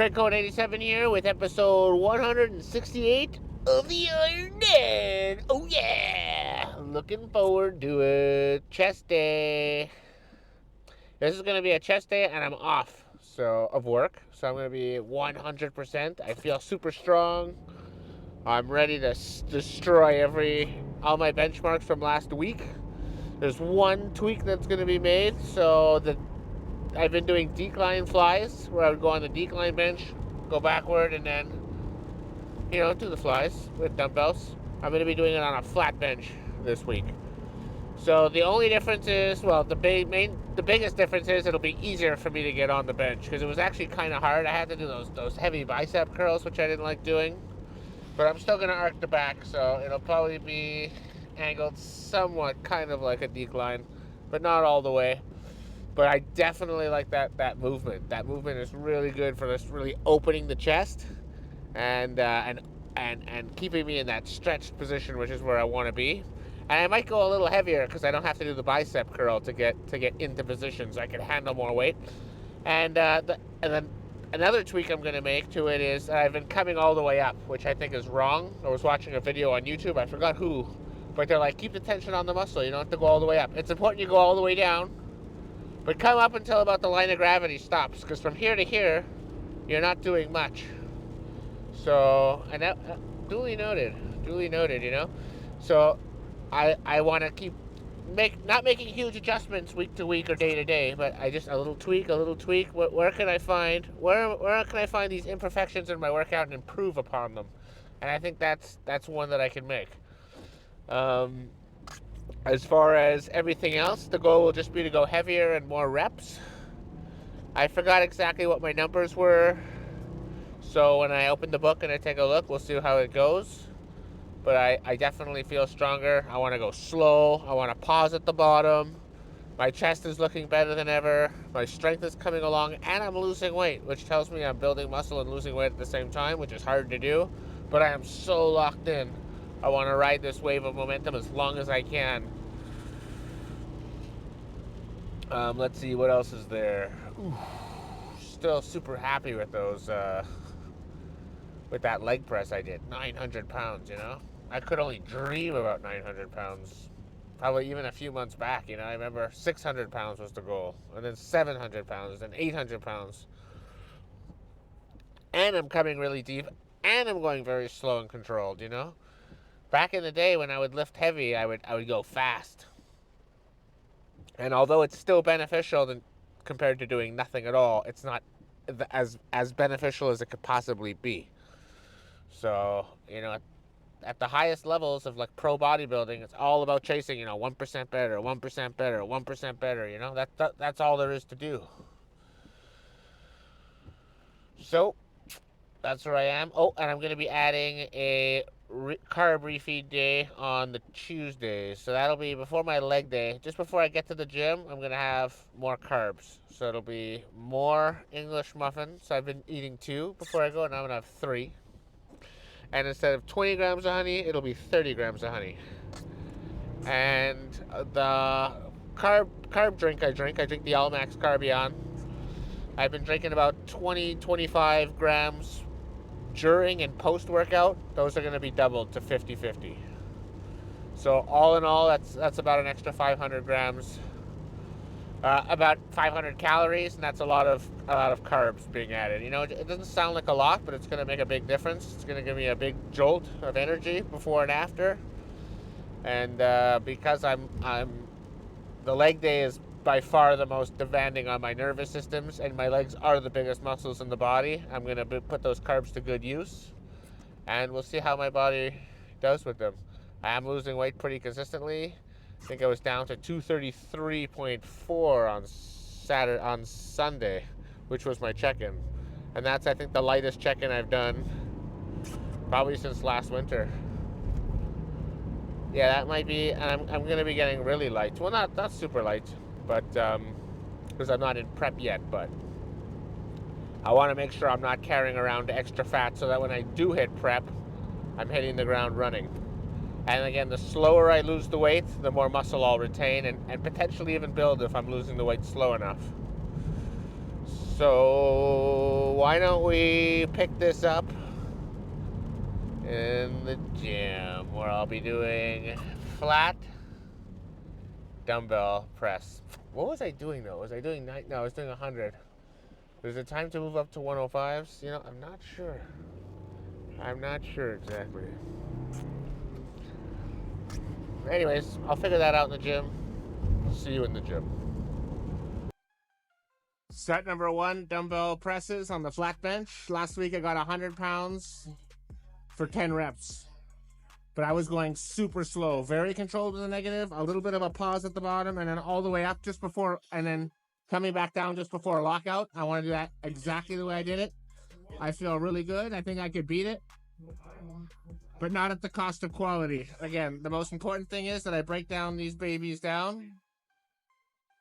Craig Code 87 here with episode 168 of the Iron Den. Oh yeah! Looking forward to it. Chest day. This is going to be a chest day and I'm off of work. So I'm going to be 100%. I feel super strong. I'm ready to destroy all my benchmarks from last week. There's one tweak that's going to be made. So I've been doing decline flies where I would go on the decline bench, go backward, and then, do the flies with dumbbells. I'm going to be doing it on a flat bench this week. So the only difference is, the biggest difference is it'll be easier for me to get on the bench because it was actually kind of hard. I had to do those heavy bicep curls, which I didn't like doing. But I'm still going to arc the back, so it'll probably be angled somewhat kind of like a decline, but not all the way. But I definitely like that movement. That movement is really good for this, really opening the chest and keeping me in that stretched position, which is where I want to be. And I might go a little heavier because I don't have to do the bicep curl to get into position, so I can handle more weight. And then another tweak I'm going to make to it is I've been coming all the way up, which I think is wrong. I was watching a video on YouTube. I forgot who, but they're like, keep the tension on the muscle. You don't have to go all the way up. It's important you go all the way down. But come up until about the line of gravity stops, because from here to here, you're not doing much. So, and that, duly noted, So, I want to keep not making huge adjustments week to week or day to day, but a little tweak. Where can I find these imperfections in my workout and improve upon them? And I think that's one that I can make. As far as everything else, the goal will just be to go heavier and more reps. I forgot exactly what my numbers were, so when I open the book and I take a look, we'll see how it goes. But I definitely feel stronger. I want to go slow. I want to pause at the bottom. My chest is looking better than ever. My strength is coming along, and I'm losing weight, which tells me I'm building muscle and losing weight at the same time, which is hard to do. But I am so locked in. I want to ride this wave of momentum as long as I can. Let's see, what else is there? Ooh, still super happy with those, with that leg press I did. 900 pounds, I could only dream about 900 pounds. Probably even a few months back, I remember 600 pounds was the goal. And then 700 pounds, and 800 pounds. And I'm coming really deep, and I'm going very slow and controlled, Back in the day when I would lift heavy, I would go fast. And although it's still beneficial compared to doing nothing at all, it's not as beneficial as it could possibly be. So, at the highest levels of like pro bodybuilding, it's all about chasing, 1% better, 1% better, 1% better, that's all there is to do. So, that's where I am. Oh, and I'm going to be adding a carb refeed day on the Tuesdays. So that'll be before my leg day. Just before I get to the gym, I'm going to have more carbs. So it'll be more English muffins. So I've been eating 2 before I go, and I'm going to have 3. And instead of 20 grams of honey, it'll be 30 grams of honey. And the carb drink I drink the All-Max Carbion. I've been drinking about 25 grams during and post-workout. Those are going to be doubled to 50-50. So all in all, that's about an extra 500 grams, about 500 calories, and that's a lot of carbs being added. It doesn't sound like a lot, but it's going to make a big difference. It's going to give me a big jolt of energy before and after. And because the leg day is by far the most demanding on my nervous systems, and my legs are the biggest muscles in the body, I'm going to put those carbs to good use, and we'll see how my body does with them. I am losing weight pretty consistently. I think I was down to 233.4 on Sunday, which was my check-in, and that's, I think, the lightest check-in I've done probably since last winter. Yeah, that might be, and I'm going to be getting really light. Well, not super light, but because I'm not in prep yet, but I want to make sure I'm not carrying around extra fat so that when I do hit prep, I'm hitting the ground running. And again, the slower I lose the weight, the more muscle I'll retain and potentially even build if I'm losing the weight slow enough. So why don't we pick this up in the gym where I'll be doing flat dumbbell press. What was I doing though? Was I doing no, I was doing 100. Is it time to move up to 105s? You know, I'm not sure. I'm not sure exactly. Anyways, I'll figure that out in the gym. See you in the gym. Set number 1, dumbbell presses on the flat bench. Last week I got 100 pounds for 10 reps. But I was going super slow, very controlled with the negative, a little bit of a pause at the bottom, and then all the way up just before, and then coming back down just before a lockout. I want to do that exactly the way I did it. I feel really good. I think I could beat it, but not at the cost of quality. Again, the most important thing is that I break down these babies down,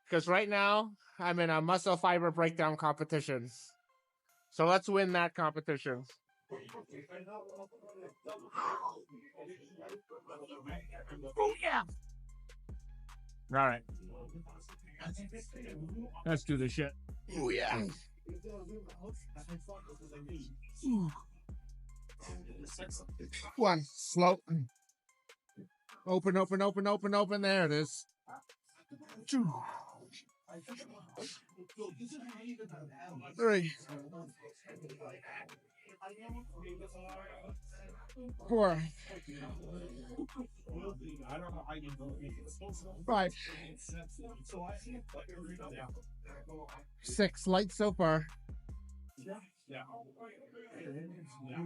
because right now I'm in a muscle fiber breakdown competition. So let's win that competition. Oh, yeah. All right. Let's do this shit. Oh, yeah. One, slow. Open, open, open, open, open. There it is. 2, 3, 4, 5, 6. Light so far.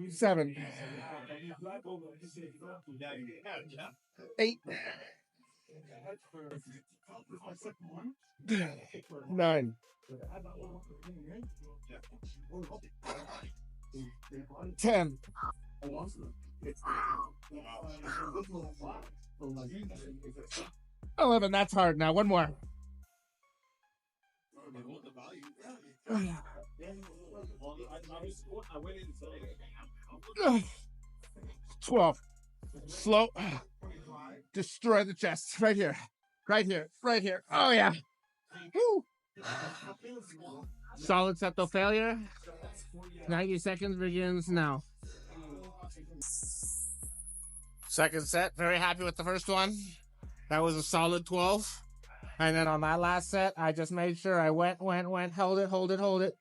7, 8, 9, 10. 11. That's hard now. One more. 12. Slow. Destroy the chest. Right here. Right here. Right here. Oh, yeah. Woo. Solid septal failure. 90 seconds begins now. Second set. Very happy with the first one. That was a solid 12. And then on that last set, I just made sure I went, held it,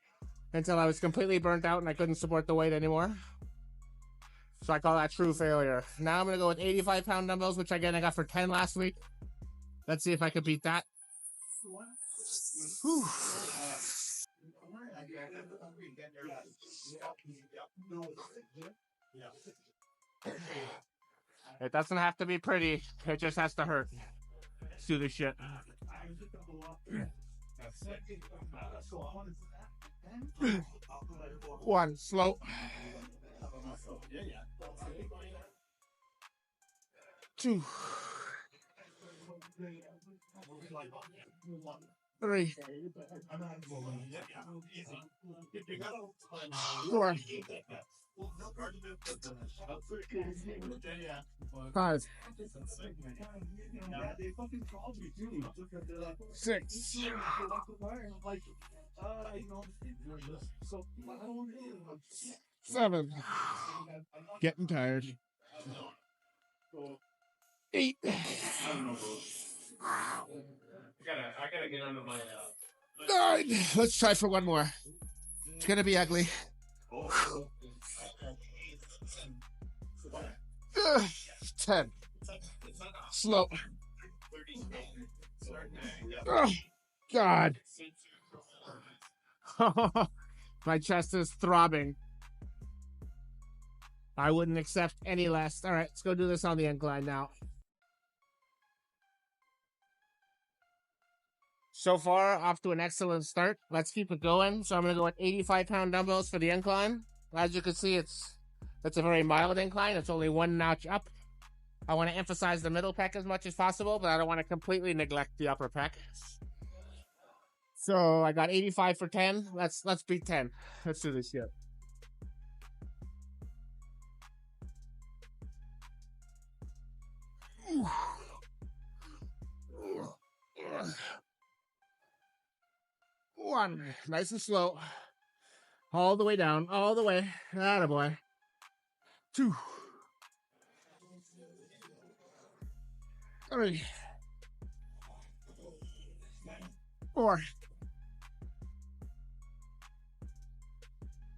until I was completely burnt out and I couldn't support the weight anymore. So I call that true failure. Now I'm going to go with 85-pound dumbbells, which again I got for 10 last week. Let's see if I could beat that. Whew. It doesn't have to be pretty. It just has to hurt. Let's do this shit. 1, slow. 2, 3, 4, 5, 6, 7. Getting tired. 8. I gotta get under my 9. Let's try for one more. It's gonna be ugly. 10. Slow. Oh, God. My chest is throbbing. I wouldn't accept any less. All right, let's go do this on the incline now. So far, off to an excellent start. Let's keep it going. So I'm going to go with 85-pound dumbbells for the incline. As you can see, it's a very mild incline. It's only 1 notch up. I want to emphasize the middle pec as much as possible, but I don't want to completely neglect the upper pec. So I got 85 for 10. Let's beat 10. Let's do this shit. 1. Nice and slow. All the way down. All the way. Attaboy. 2. 3. 4.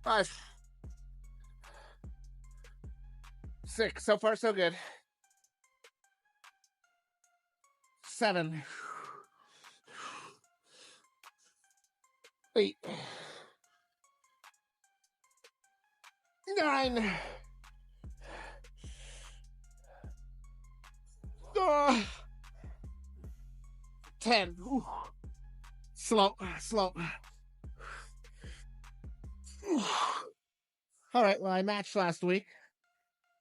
5. 6. So far, so good. 7. 8. 9. 10. Ooh. Slow. All right, well, I matched last week,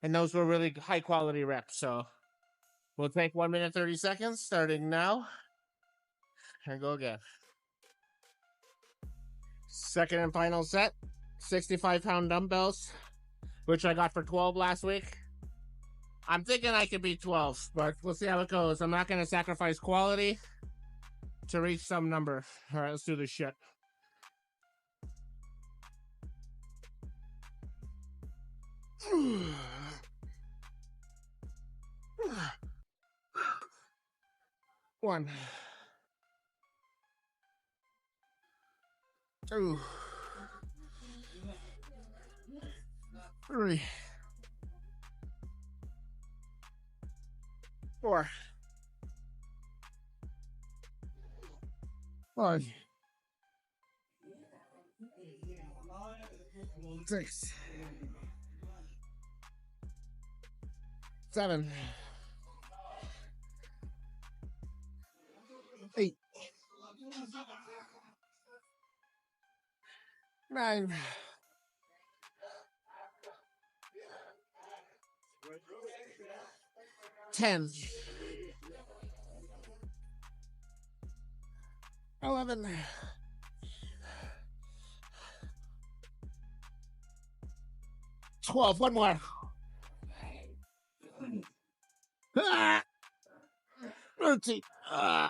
and those were really high quality reps, so we'll take 1 minute 30 seconds starting now and go again. Second and final set, 65-pound dumbbells, which I got for 12 last week. I'm thinking I could beat 12, but we'll see how it goes. I'm not going to sacrifice quality to reach some number. All right, let's do this shit. One. 2. 3. 4. 5. 6. 7. 8. 9. 10. 11. 12. One more. 13. Oh,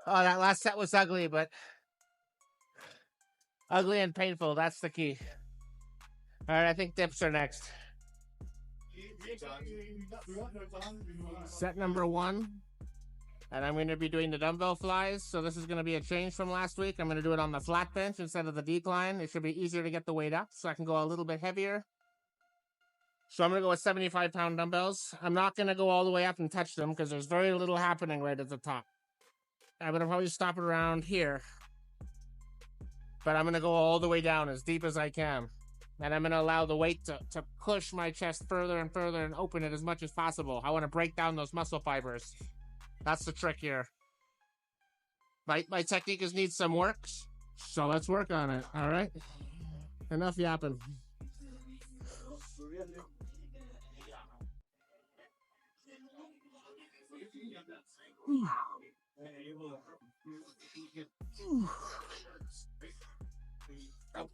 that last set was ugly, but ugly and painful. That's the key. All right, I think dips are next. Set number 1. And I'm going to be doing the dumbbell flies. So this is going to be a change from last week. I'm going to do it on the flat bench instead of the decline. It should be easier to get the weight up, so I can go a little bit heavier. So I'm going to go with 75-pound dumbbells. I'm not going to go all the way up and touch them because there's very little happening right at the top. I'm going to probably stop it around here. But I'm going to go all the way down as deep as I can. And I'm going to allow the weight to push my chest further and further and open it as much as possible. I want to break down those muscle fibers. That's the trick here. My technique is needs some work, so let's work on it, all right? Enough yapping.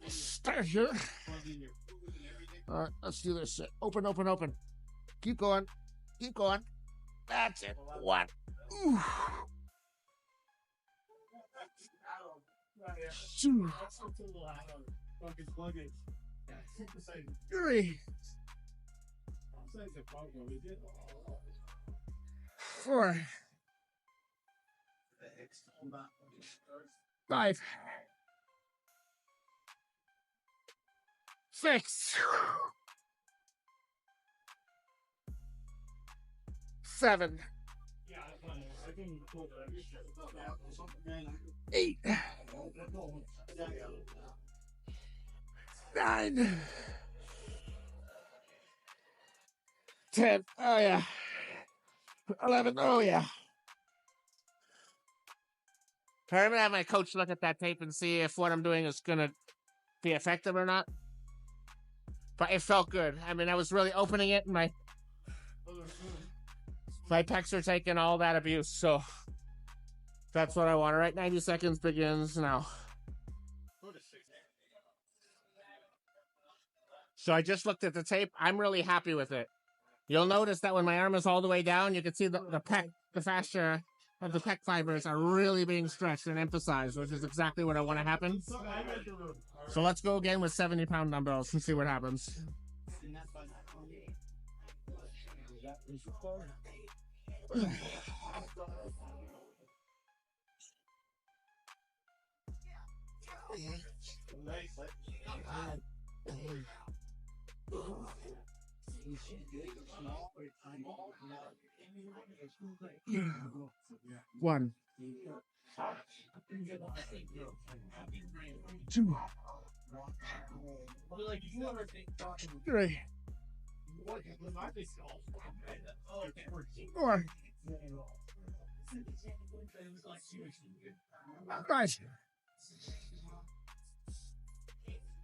Start here. All right, let's do this shit. Open. Keep going. That's it. 1. 2. 3. 4. 5. 6. 7. 8. 9. 10. Oh yeah. 11. Oh yeah. I'm gonna have my coach look at that tape and see if what I'm doing is gonna be effective or not. But it felt good. I mean, I was really opening it, and my pecs are taking all that abuse, so that's what I want. All right, 90 seconds begins now. So I just looked at the tape. I'm really happy with it. You'll notice that when my arm is all the way down, you can see the pec, the fascia of the pec fibers are really being stretched and emphasized, which is exactly what I want to happen. So let's go again with 70-pound dumbbells and see what happens. One, two, three, four, five,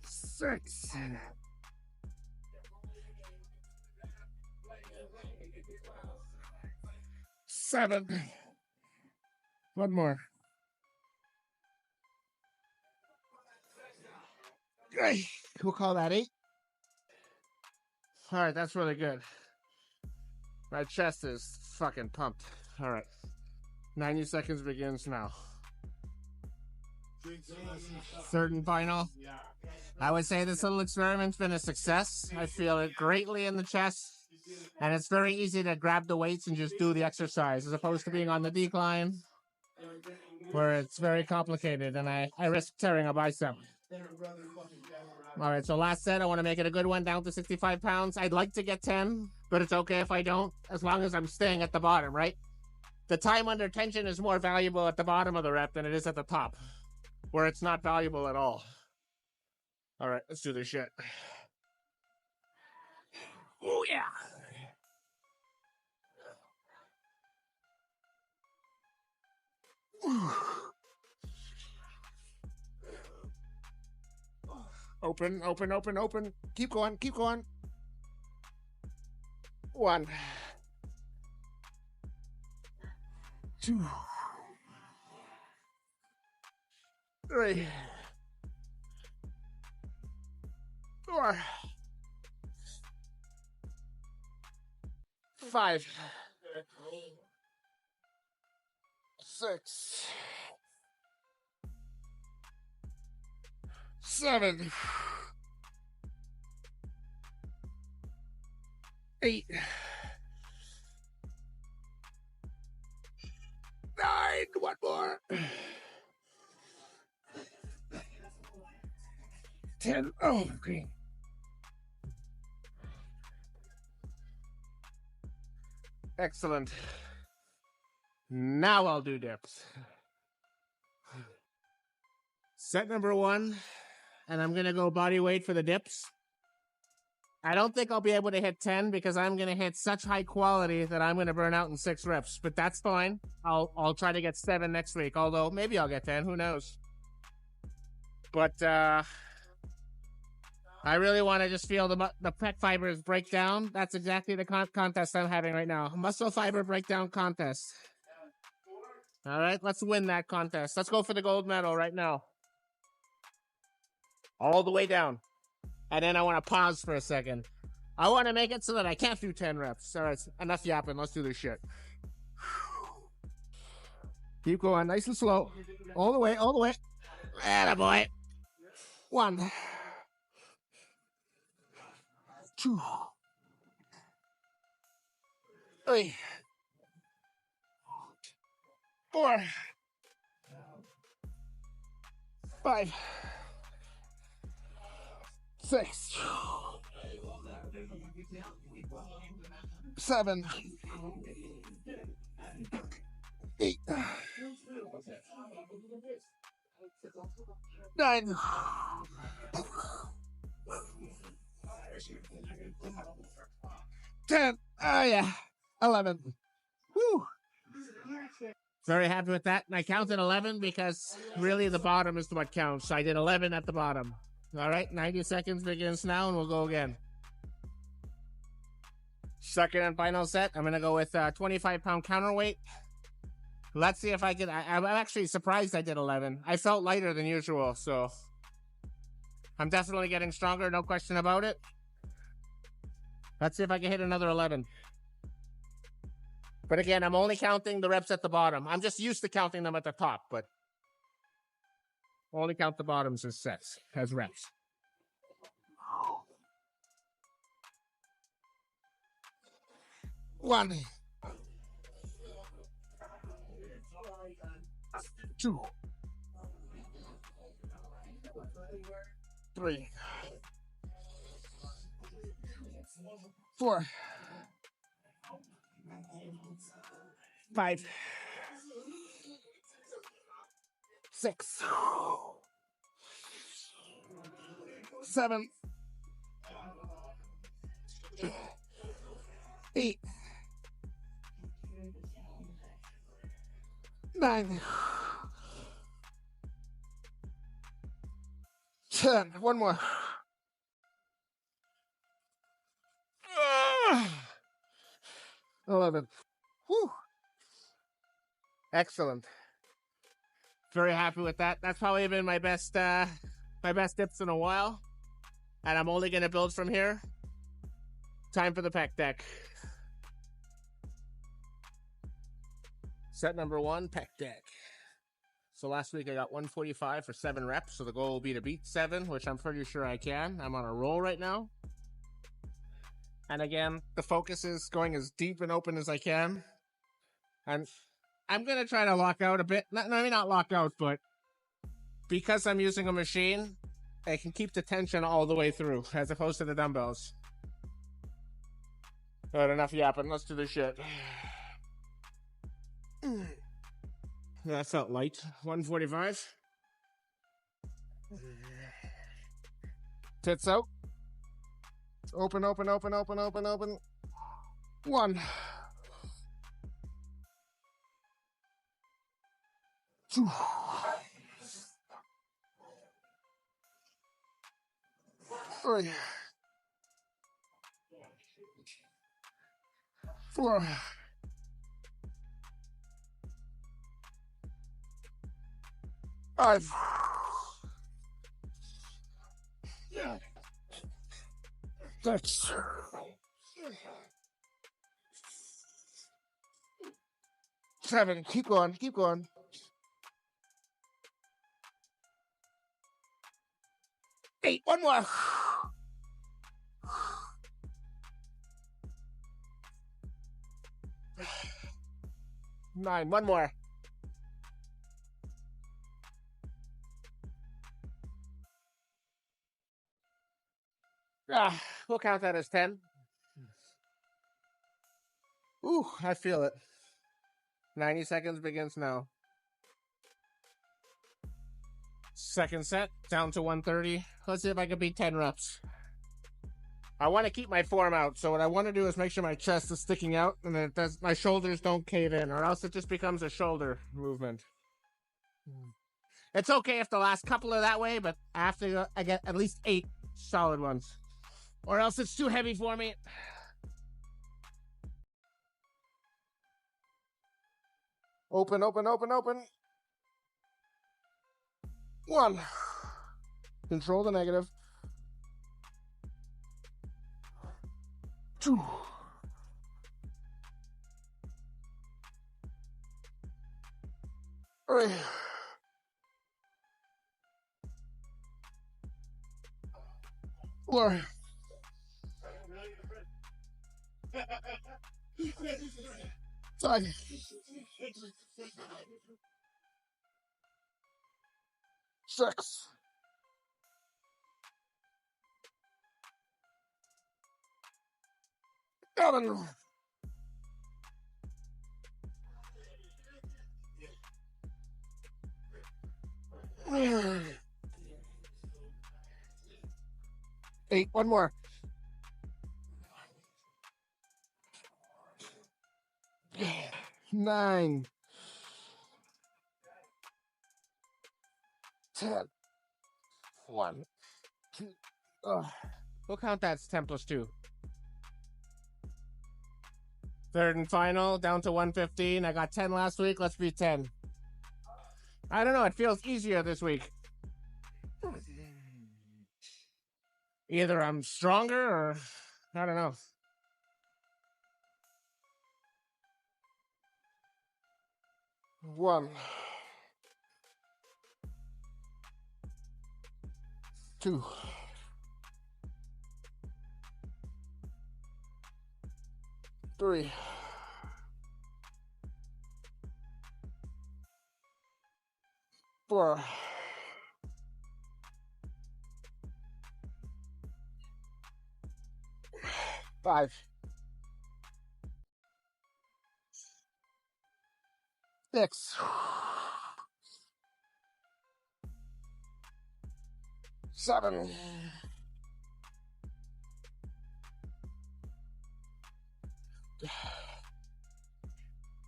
six, 7. One more. 8. We'll call that 8. All right, that's really good. My chest is fucking pumped. All right. 90 seconds begins now. Third and final. I would say this little experiment's been a success. I feel it greatly in the chest. And it's very easy to grab the weights and just do the exercise as opposed to being on the decline where it's very complicated and I risk tearing a bicep. All right, so last set, I want to make it a good one down to 65 pounds. I'd like to get 10, but it's okay if I don't, as long as I'm staying at the bottom, right? The time under tension is more valuable at the bottom of the rep than it is at the top, where it's not valuable at all. All right, let's do this shit. Oh, yeah. Open, open, open, open. Keep going, keep going. 1, 2, 3, 4, 5, 6, 7, 8, 9. One more. 10. Oh, okay. Excellent. Now I'll do dips. Set number 1, and I'm going to go body weight for the dips. I don't think I'll be able to hit 10 because I'm going to hit such high quality that I'm going to burn out in 6 reps, but that's fine. I'll try to get 7 next week, although maybe I'll get 10, who knows. But I really want to just feel the pec fibers break down. That's exactly the contest I'm having right now. Muscle fiber breakdown contest. All right, let's win that contest. Let's go for the gold medal right now. All the way down. And then I want to pause for a second. I want to make it so that I can't do 10 reps. All right, enough yapping. Let's do this shit. Keep going, nice and slow. All the way, all the way. Attaboy. 1, 2, 3, 4, 5, 6, 7, 8, 9, 10. Oh yeah, 11. Woo. Very happy with that. And I counted 11 because really the bottom is what counts. So I did 11 at the bottom. All right, 90 seconds begins now, and we'll go again. Second and final set. I'm going to go with 25-pound counterweight. Let's see if I can. I'm actually surprised I did 11. I felt lighter than usual, so I'm definitely getting stronger, no question about it. Let's see if I can hit another 11. But again, I'm only counting the reps at the bottom. I'm just used to counting them at the top, but only count the bottoms as sets, as reps. One, two, three, four, five, six, seven, 8, 9, 10. One more. 11. Whew. Excellent. Very happy with that. That's probably been my best dips in a while. And I'm only gonna build from here. Time for the pec deck. Set number 1, pec deck. So last week I got 145 for 7 reps. So the goal will be to beat 7, which I'm pretty sure I can. I'm on a roll right now. And again, the focus is going as deep and open as I can. And I'm going to try to lock out a bit. Maybe not lock out, but because I'm using a machine, I can keep the tension all the way through, as opposed to the dumbbells. Alright, enough yapping. Let's do this shit. That felt light. 145. Tits out. Open, open, open, open, open, open. 1. 2. 3. 4. 5. 6. 7. Keep going, keep going. 8. One more. 9. One more. We'll count that as 10. Ooh, I feel it. 90 seconds begins now. Second set, down to 130. Let's see if I can beat 10 reps. I want to keep my form out, so what I want to do is make sure my chest is sticking out and that my shoulders don't cave in, or else it just becomes a shoulder movement. It's okay if the last couple are that way, but after I get at least 8 solid ones, or else it's too heavy for me. Open, open, open, open. 1. Control the negative. 2. 3. 4. 5. 6. 7. 8. One more. 9. 10. 1. 2. We'll count that as 10 plus 2. Third and final, down to 115. I got 10 last week. Let's be 10. I don't know. It feels easier this week. Either I'm stronger or I don't know. 1, 2, 3, 4, 5, 6, 7,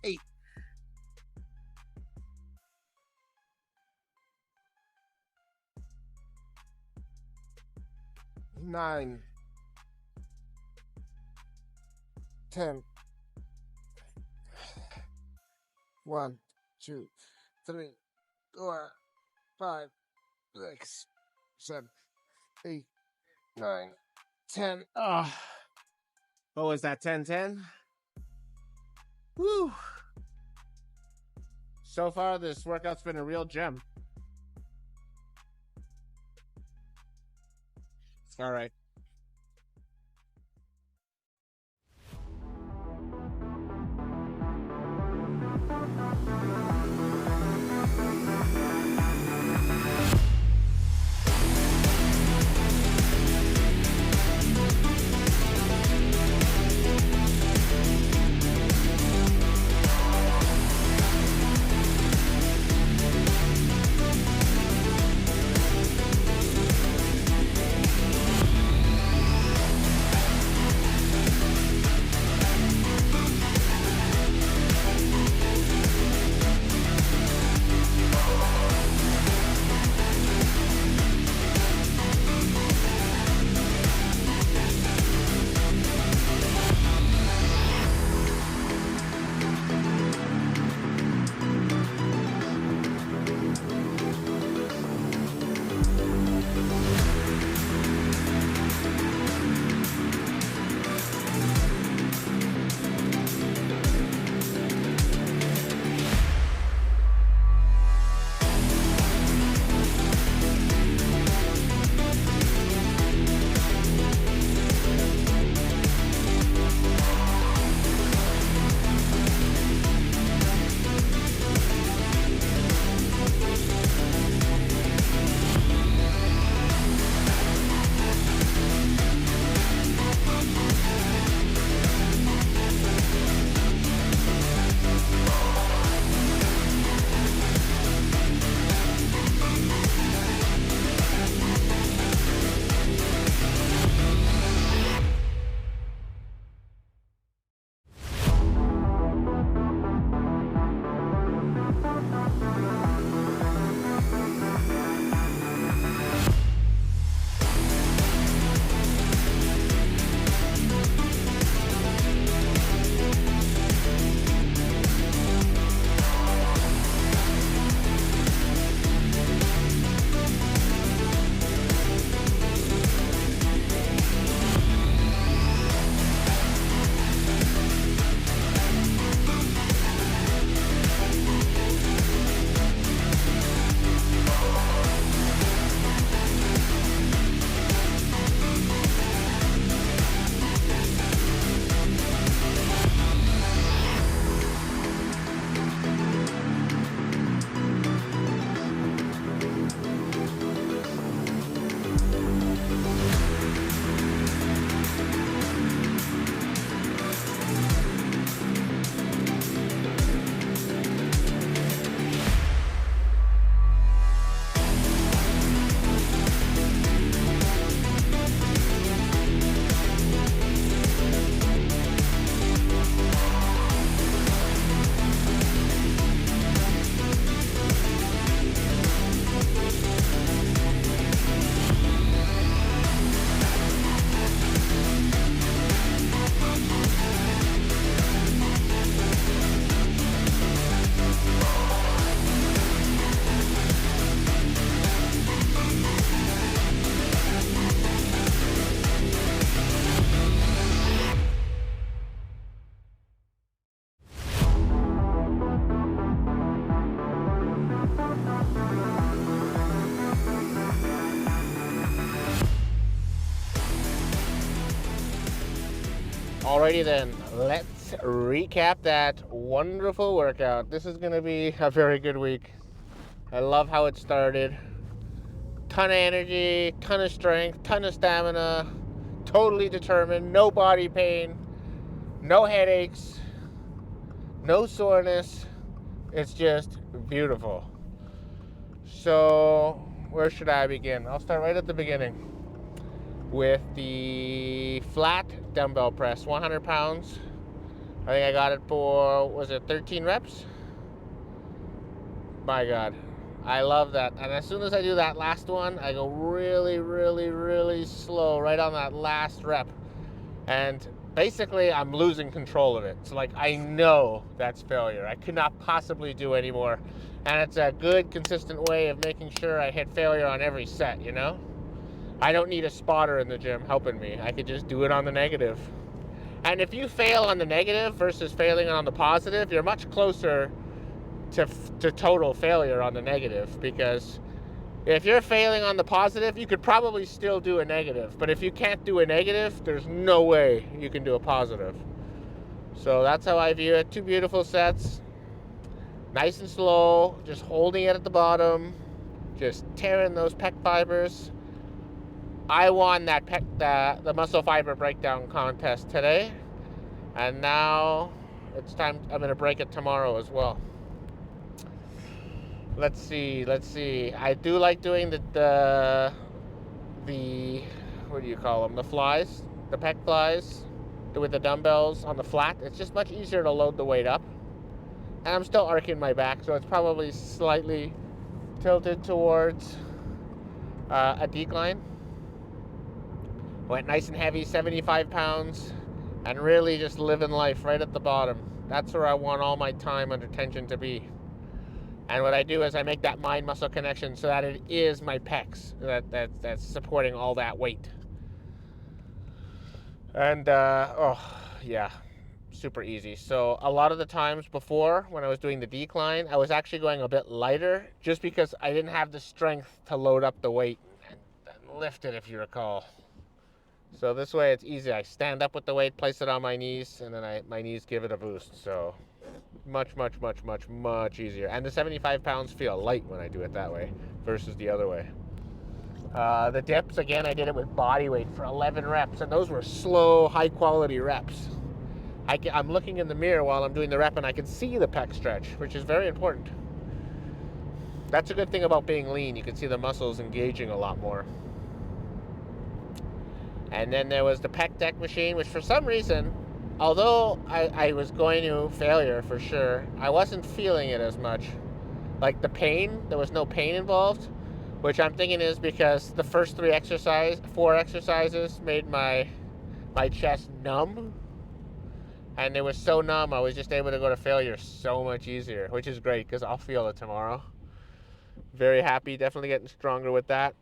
8, 9, 10. 1, 2, 3, 4, 5, 6, 7, 8, 9, 10. Oh, what was that? 10, 10? Woo! So far, this workout's been a real gem. All right. Alrighty then, let's recap that wonderful workout. This is going to be a very good week. I love how it started. Ton of energy, ton of strength, ton of stamina, totally determined, no body pain, no headaches, no soreness. It's just beautiful. So, where should I begin? I'll start right at the beginning with the flat dumbbell press, 100 pounds. I think I got it for, was it 13 reps? My God, I love that. And as soon as I do that last one, I go really, really, really slow right on that last rep. And basically, I'm losing control of it. So, like, I know that's failure. I could not possibly do anymore. And it's a good, consistent way of making sure I hit failure on every set, you know? I don't need a spotter in the gym helping me. I could just do it on the negative. And if you fail on the negative versus failing on the positive, you're much closer to total failure on the negative, because if you're failing on the positive, you could probably still do a negative. But if you can't do a negative, there's no way you can do a positive. So that's how I view it. 2 beautiful sets. Nice and slow, just holding it at the bottom, just tearing those pec fibers. I won that the muscle fiber breakdown contest today, and now it's time. I'm going to break it tomorrow as well. Let's see. I do like doing the what do you call them? The flies, the pec flies, with the dumbbells on the flat. It's just much easier to load the weight up, and I'm still arcing my back, so it's probably slightly tilted towards a decline. Went nice and heavy, 75 pounds, and really just living life right at the bottom. That's where I want all my time under tension to be. And what I do is I make that mind-muscle connection so that it is my pecs that's supporting all that weight. And, oh, yeah, super easy. So a lot of the times before, when I was doing the decline, I was actually going a bit lighter just because I didn't have the strength to load up the weight and lift it, if you recall. So this way it's easy. I stand up with the weight, place it on my knees, and then my knees give it a boost. So much easier. And the 75 pounds feel light when I do it that way versus the other way. The dips, again, I did it with body weight for 11 reps, and those were slow, high-quality reps. I'm looking in the mirror while I'm doing the rep, and I can see the pec stretch, which is very important. That's a good thing about being lean. You can see the muscles engaging a lot more. And then there was the pec deck machine, which for some reason, although I was going to failure for sure, I wasn't feeling it as much. Like the pain, there was no pain involved, which I'm thinking is because the first 4 exercises made my chest numb. And it was so numb, I was just able to go to failure so much easier, which is great because I'll feel it tomorrow. Very happy, definitely getting stronger with that.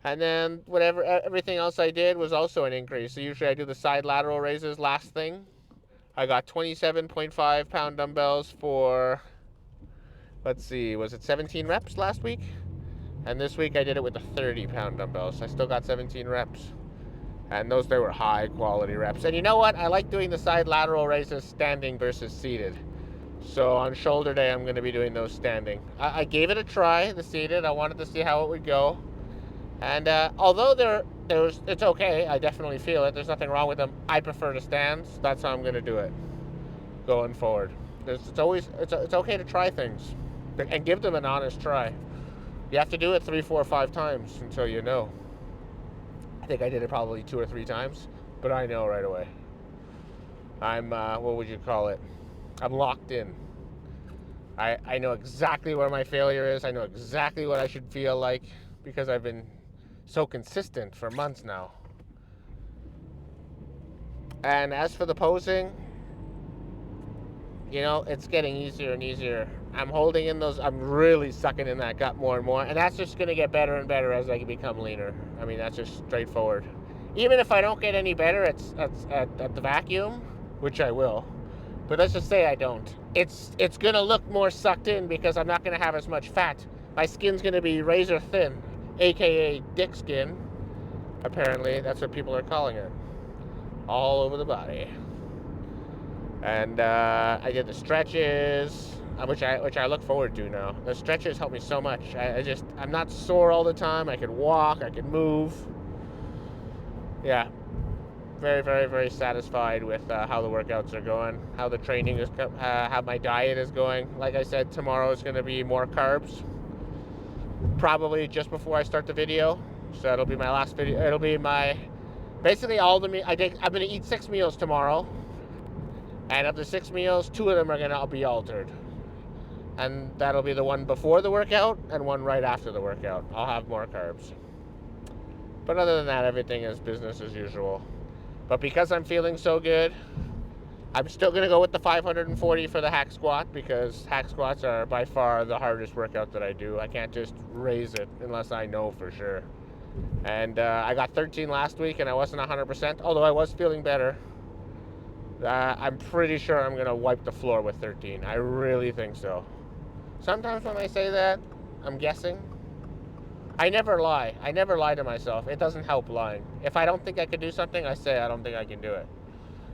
And then everything else I did was also an increase. So usually I do the side lateral raises last thing. I got 27.5 pound dumbbells for, let's see, was it 17 reps last week? And this week I did it with the 30 pound dumbbells. I still got 17 reps. And they were high quality reps. And you know what? I like doing the side lateral raises standing versus seated. So on shoulder day, I'm going to be doing those standing. I gave it a try, the seated. I wanted to see how it would go. And although it's okay, I definitely feel it. There's nothing wrong with them. I prefer to stand. So that's how I'm going to do it going forward. It's okay to try things and give them an honest try. You have to do it 3, 4, 5 times until you know. I think I did it probably 2 or 3 times, but I know right away. I'm what would you call it? I'm locked in. I know exactly where my failure is. I know exactly what I should feel like because I've been so consistent for months now. And as for the posing, you know, it's getting easier and easier. I'm holding in those, I'm really sucking in that gut more and more, and that's just going to get better and better as I become leaner. I mean, that's just straightforward. Even if I don't get any better at the vacuum, which I will, but let's just say I don't, it's going to look more sucked in because I'm not going to have as much fat. My skin's going to be razor thin, aka dick skin. Apparently, that's what people are calling it. all over the body. And I did the stretches, which I look forward to now. The stretches help me so much. I'm not sore all the time. I can walk, I can move. Yeah, very, very, very satisfied with how the workouts are going, how the training is, how my diet is going. Like I said, tomorrow is going to be more carbs, probably just before I start the video. So it'll be my last video. It'll be my basically all the meal. I'm going to eat 6 meals tomorrow, and of the 6 meals, 2 of them are going to be altered, and that'll be the one before the workout and one right after the workout. I'll have more carbs, but other than that, everything is business as usual. But because I'm feeling so good, I'm still going to go with the 540 for the hack squat, because hack squats are by far the hardest workout that I do. I can't just raise it unless I know for sure. And I got 13 last week and I wasn't 100%, although I was feeling better. I'm pretty sure I'm going to wipe the floor with 13. I really think so. Sometimes when I say that, I'm guessing. I never lie. I never lie to myself. It doesn't help lying. If I don't think I can do something, I say I don't think I can do it.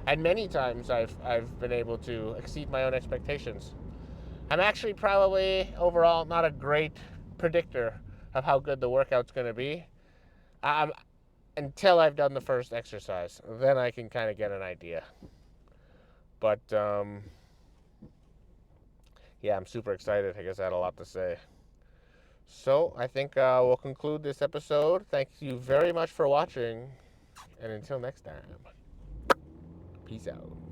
And many times I've been able to exceed my own expectations. I'm actually probably overall not a great predictor of how good the workout's going to be. Um, until I've done the first exercise. Then I can kind of get an idea. But yeah, I'm super excited. I guess I had a lot to say. So I think we'll conclude this episode. Thank you very much for watching. And until next time, peace out.